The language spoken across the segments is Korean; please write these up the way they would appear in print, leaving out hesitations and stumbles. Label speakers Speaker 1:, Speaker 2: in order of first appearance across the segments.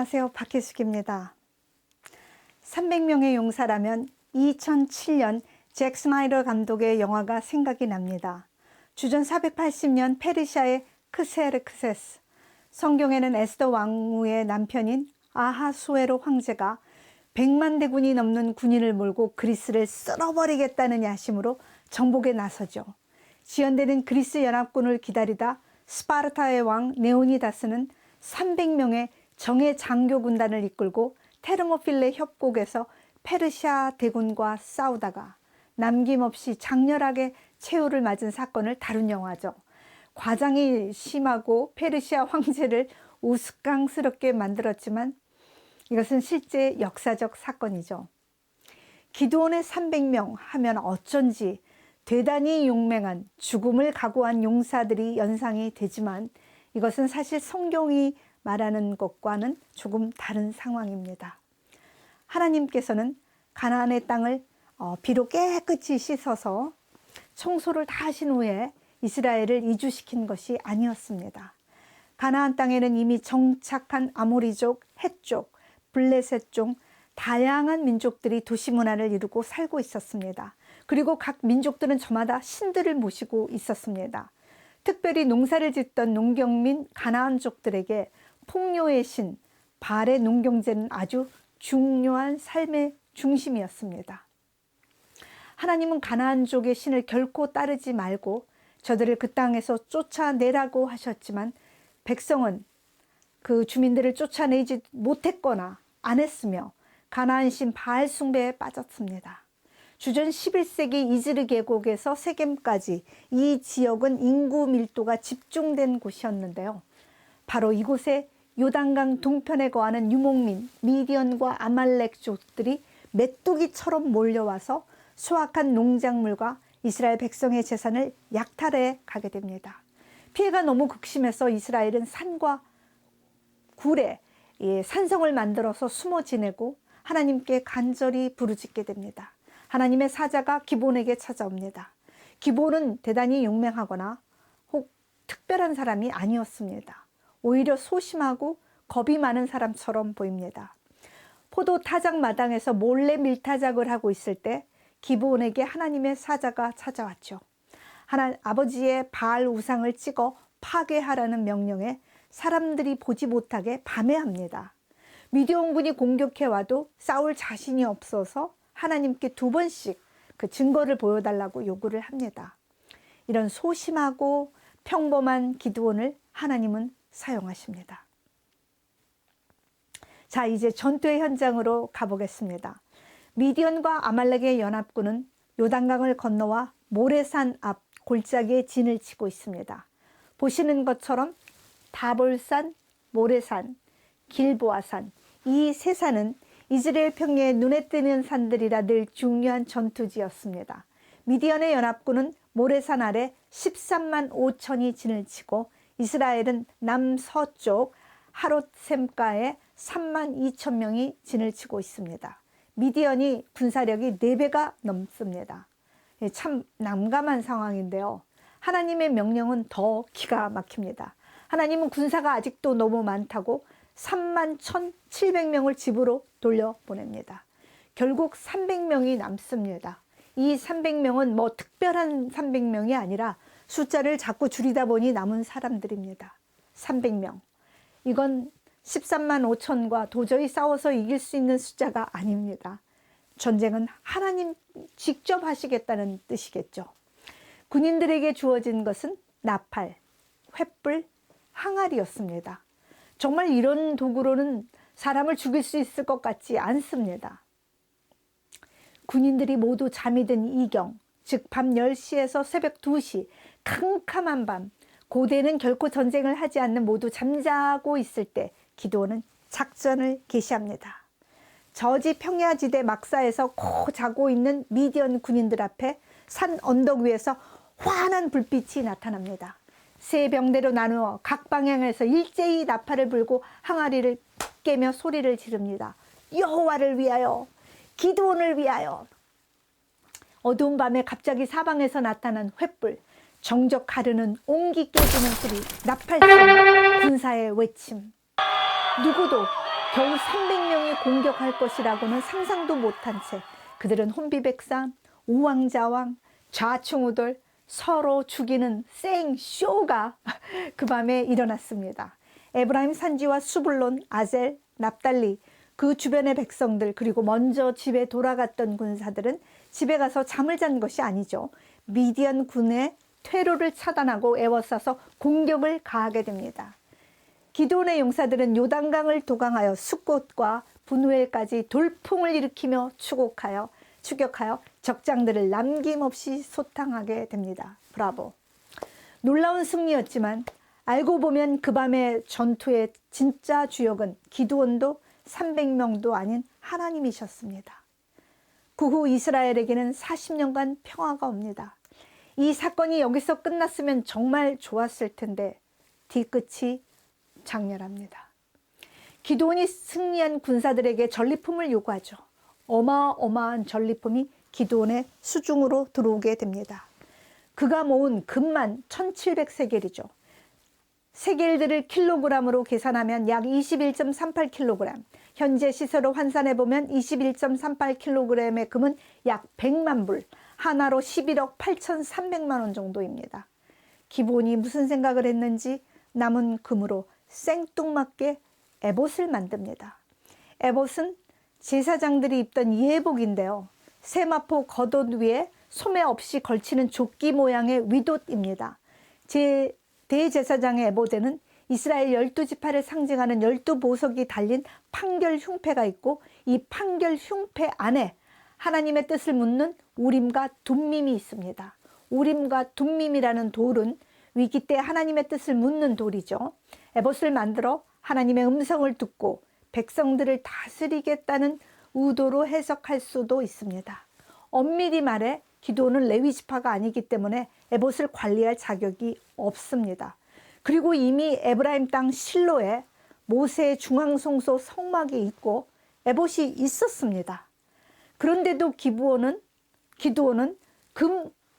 Speaker 1: 안녕하세요. 박혜숙입니다. 300명의 용사라면 2007년 잭 스나이더 감독의 영화가 생각이 납니다. 주전 480년 페르시아의 크세르크세스, 성경에는 에스더 왕후의 남편인 아하수에로 황제가 100만 대군이 넘는 군인을 몰고 그리스를 쓸어버리겠다는 야심으로 정복에 나서죠. 지연되는 그리스 연합군을 기다리다 스파르타의 왕 네오니다스는 300명의 정예 장교 군단을 이끌고 테르모필레 협곡에서 페르시아 대군과 싸우다가 남김없이 장렬하게 최후를 맞은 사건을 다룬 영화죠. 과장이 심하고 페르시아 황제를 우스꽝스럽게 만들었지만 이것은 실제 역사적 사건이죠. 기드온의 300명 하면 어쩐지 대단히 용맹한 죽음을 각오한 용사들이 연상이 되지만 이것은 사실 성경이 말하는 것과는 조금 다른 상황입니다. 하나님께서는 가나안의 땅을 비록 깨끗이 씻어서 청소를 다 하신 후에 이스라엘을 이주시킨 것이 아니었습니다. 가나안 땅에는 이미 정착한 아모리족, 헷족, 블레셋족 다양한 민족들이 도시 문화를 이루고 살고 있었습니다. 그리고 각 민족들은 저마다 신들을 모시고 있었습니다. 특별히 농사를 짓던 농경민 가나안족들에게 풍요의 신, 발의 농경제는 아주 중요한 삶의 중심이었습니다. 하나님은 가나안족의 신을 결코 따르지 말고 저들을 그 땅에서 쫓아내라고 하셨지만 백성은 그 주민들을 쫓아내지 못했거나 안 했으며 가나안 신 바알 숭배에 빠졌습니다. 주전 11세기 이즈르 계곡에서 세겜까지 이 지역은 인구 밀도가 집중된 곳이었는데요. 바로 이곳에 요단강 동편에 거하는 유목민, 미디언과 아말렉족들이 메뚜기처럼 몰려와서 수확한 농작물과 이스라엘 백성의 재산을 약탈해 가게 됩니다. 피해가 너무 극심해서 이스라엘은 산과 굴에 산성을 만들어서 숨어 지내고 하나님께 간절히 부르짖게 됩니다. 하나님의 사자가 기본에게 찾아옵니다. 기본은 대단히 용맹하거나 혹 특별한 사람이 아니었습니다. 오히려 소심하고 겁이 많은 사람처럼 보입니다. 포도 타작 마당에서 몰래 밀타작을 하고 있을 때 기브온에게 하나님의 사자가 찾아왔죠. 아버지의 바알 우상을 찍어 파괴하라는 명령에 사람들이 보지 못하게 밤에합니다. 미디온군이 공격해와도 싸울 자신이 없어서 하나님께 2번씩 그 증거를 보여달라고 요구를 합니다. 이런 소심하고 평범한 기드온을 하나님은 사용하십니다. 자, 이제 전투의 현장으로 가보겠습니다. 미디언과 아말렉의 연합군은 요단강을 건너와 모레산 앞 골짜기에 진을 치고 있습니다. 보시는 것처럼 다볼산, 모레산, 길보아산 이 세 산은 이스라엘 평야에 눈에 띄는 산들이라 늘 중요한 전투지였습니다. 미디언의 연합군은 모레산 아래 13만 5천이 진을 치고 이스라엘은 남서쪽 하롯샘가에 3만 2천 명이 진을 치고 있습니다. 미디언이 군사력이 4배가 넘습니다. 참 난감한 상황인데요. 하나님의 명령은 더 기가 막힙니다. 하나님은 군사가 아직도 너무 많다고 3만 1,700명을 집으로 돌려보냅니다. 결국 300명이 남습니다. 이 300명은 뭐 특별한 300명이 아니라 숫자를 자꾸 줄이다 보니 남은 사람들입니다. 300명. 이건 13만 5천과 도저히 싸워서 이길 수 있는 숫자가 아닙니다. 전쟁은 하나님 직접 하시겠다는 뜻이겠죠. 군인들에게 주어진 것은 나팔, 횃불, 항아리였습니다. 정말 이런 도구로는 사람을 죽일 수 있을 것 같지 않습니다. 군인들이 모두 잠이 든 이경, 즉 밤 10시에서 새벽 2시, 캄캄한 밤, 고대는 결코 전쟁을 하지 않는 모두 잠자고 있을 때 기드온은 작전을 개시합니다. 저지 평야지대 막사에서 코 자고 있는 미디언 군인들 앞에 산 언덕 위에서 환한 불빛이 나타납니다. 세 병대로 나누어 각 방향에서 일제히 나팔을 불고 항아리를 푹 깨며 소리를 지릅니다. 여호와를 위하여, 기드온을 위하여. 어두운 밤에 갑자기 사방에서 나타난 횃불, 정적 가르는 옹기 깨지는 소리, 나팔소리, 군사의 외침. 누구도 겨우 300명이 공격할 것이라고는 상상도 못한 채 그들은 혼비백산, 우왕좌왕, 좌충우돌 서로 죽이는 생쇼가 그 밤에 일어났습니다. 에브라임 산지와 수블론, 아셀, 납달리 그 주변의 백성들 그리고 먼저 집에 돌아갔던 군사들은 집에 가서 잠을 잔 것이 아니죠. 미디안 군의 퇴로를 차단하고 에워싸서 공격을 가하게 됩니다. 기드온의 용사들은 요단강을 도강하여 숫곳과 분우엘까지 돌풍을 일으키며 추격하여 적장들을 남김없이 소탕하게 됩니다. 브라보. 놀라운 승리였지만 알고 보면 그 밤의 전투의 진짜 주역은 기드온도 300명도 아닌 하나님이셨습니다. 그 후 이스라엘에게는 40년간 평화가 옵니다. 이 사건이 여기서 끝났으면 정말 좋았을 텐데 뒤끝이 장렬합니다. 기드온이 승리한 군사들에게 전리품을 요구하죠. 어마어마한 전리품이 기드온의 수중으로 들어오게 됩니다. 그가 모은 금만 1700세겔이죠. 세겔들을 킬로그램으로 계산하면 약 21.38kg, 현재 시세로 환산해보면 21.38kg의 금은 약 100만 불, 하나로 11억 8,300만 원 정도입니다. 기드온이 무슨 생각을 했는지 남은 금으로 생뚱맞게 에봇을 만듭니다. 에봇은 제사장들이 입던 예복인데요. 세마포 겉옷 위에 소매 없이 걸치는 조끼 모양의 윗옷입니다. 대제사장의 에봇에는 이스라엘 12지파를 상징하는 12보석이 달린 판결 흉패가 있고 이 판결 흉패 안에 하나님의 뜻을 묻는 우림과 둠밈이 있습니다. 우림과 둠밈이라는 돌은 위기 때 하나님의 뜻을 묻는 돌이죠. 에봇을 만들어 하나님의 음성을 듣고 백성들을 다스리겠다는 의도로 해석할 수도 있습니다. 엄밀히 말해 기드온은 레위 지파가 아니기 때문에 에봇을 관리할 자격이 없습니다. 그리고 이미 에브라임 땅 실로에 모세의 중앙성소 성막이 있고 에봇이 있었습니다. 그런데도 기드온은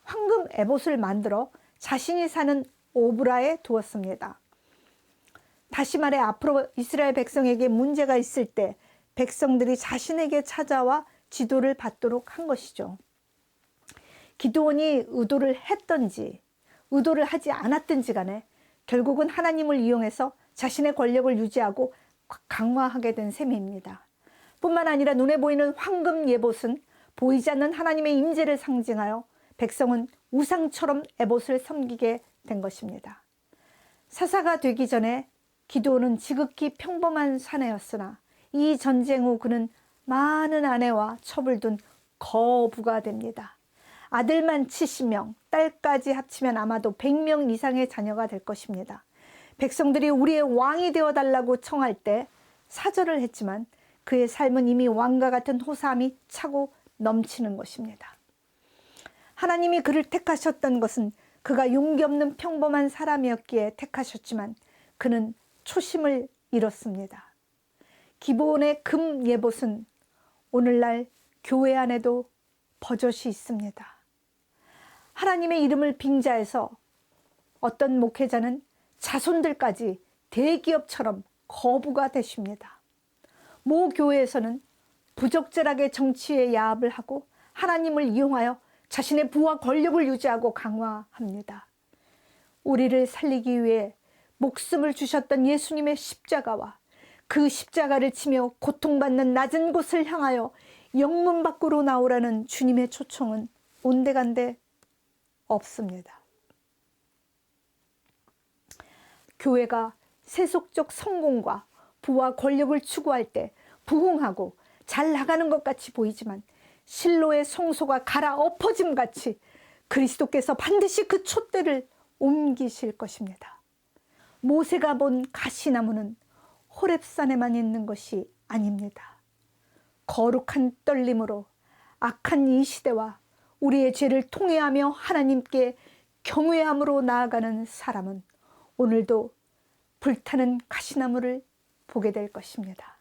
Speaker 1: 황금 에봇을 만들어 자신이 사는 오브라에 두었습니다. 다시 말해 앞으로 이스라엘 백성에게 문제가 있을 때 백성들이 자신에게 찾아와 지도를 받도록 한 것이죠. 기드온이 의도를 했던지 의도를 하지 않았든지 간에 결국은 하나님을 이용해서 자신의 권력을 유지하고 강화하게 된 셈입니다. 뿐만 아니라 눈에 보이는 황금 예봇은 보이지 않는 하나님의 임재를 상징하여 백성은 우상처럼 에봇을 섬기게 된 것입니다. 사사가 되기 전에 기드온은 지극히 평범한 사내였으나 이 전쟁 후 그는 많은 아내와 첩을 둔 거부가 됩니다. 아들만 70명, 딸까지 합치면 아마도 100명 이상의 자녀가 될 것입니다. 백성들이 우리의 왕이 되어달라고 청할 때 사절을 했지만 그의 삶은 이미 왕과 같은 호사함이 차고 넘치는 것입니다. 하나님이 그를 택하셨던 것은 그가 용기 없는 평범한 사람이었기에 택하셨지만 그는 초심을 잃었습니다. 기드온의 금 예봇은 오늘날 교회 안에도 버젓이 있습니다. 하나님의 이름을 빙자해서 어떤 목회자는 자손들까지 대기업처럼 거부가 되십니다. 모 교회에서는 부적절하게 정치에 야합을 하고 하나님을 이용하여 자신의 부와 권력을 유지하고 강화합니다. 우리를 살리기 위해 목숨을 주셨던 예수님의 십자가와 그 십자가를 치며 고통받는 낮은 곳을 향하여 영문 밖으로 나오라는 주님의 초청은 온데간데 없습니다. 교회가 세속적 성공과 부와 권력을 추구할 때 부흥하고 잘 나가는 것 같이 보이지만 실로의 성소가 갈아엎어짐 같이 그리스도께서 반드시 그 촛대를 옮기실 것입니다. 모세가 본 가시나무는 호렙산에만 있는 것이 아닙니다. 거룩한 떨림으로 악한 이 시대와 우리의 죄를 통회하며 하나님께 경외함으로 나아가는 사람은 오늘도 불타는 가시나무를 보게 될 것입니다.